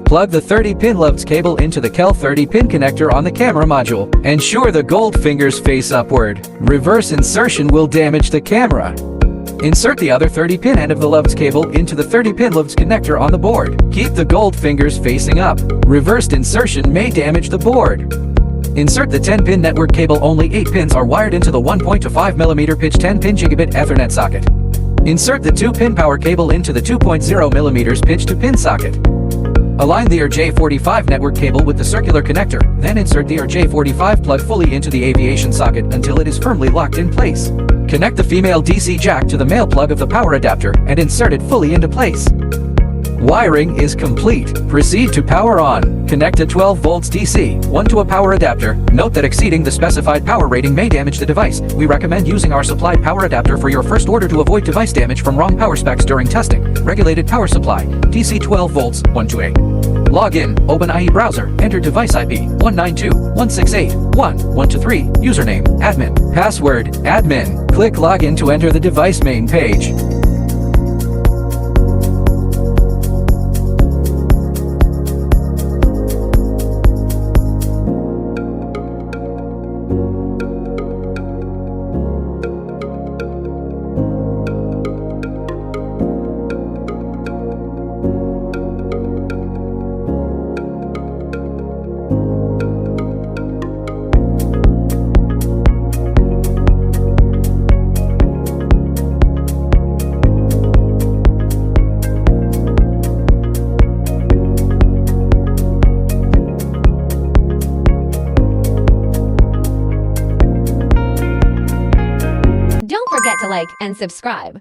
Plug the 30-pin LVDS cable into the KEL 30-pin connector on the camera module. Ensure the gold fingers face upward. Reverse insertion will damage the camera. Insert the other 30-pin end of the LVDS cable into the 30-pin LVDS connector on the board. Keep the gold fingers facing up. Reversed insertion may damage the board. Insert the 10-pin network cable. Only 8 pins are wired into the 1.25mm pitch 10-pin Gigabit Ethernet socket. Insert the 2-pin power cable into the 2.0mm pitch 2-pin socket. Align the ER95 network cable with the circular connector, then insert the ER95 plug fully into the aviation socket until it is firmly locked in place. Connect the female DC jack to the male plug of the power adapter and insert it fully into place. Wiring is complete. Proceed to power on. Connect a 12 volts DC, 1 to a power adapter. Note that exceeding the specified power rating may damage the device. We recommend using our supplied power adapter for your first order to avoid device damage from wrong power specs during testing. Regulated power supply, DC 12 volts, 1 to 8. Log in, open IE browser, enter device IP, 192.168.1.123, username, admin, password, admin. Click login to enter the device main page. Don't forget to like and subscribe.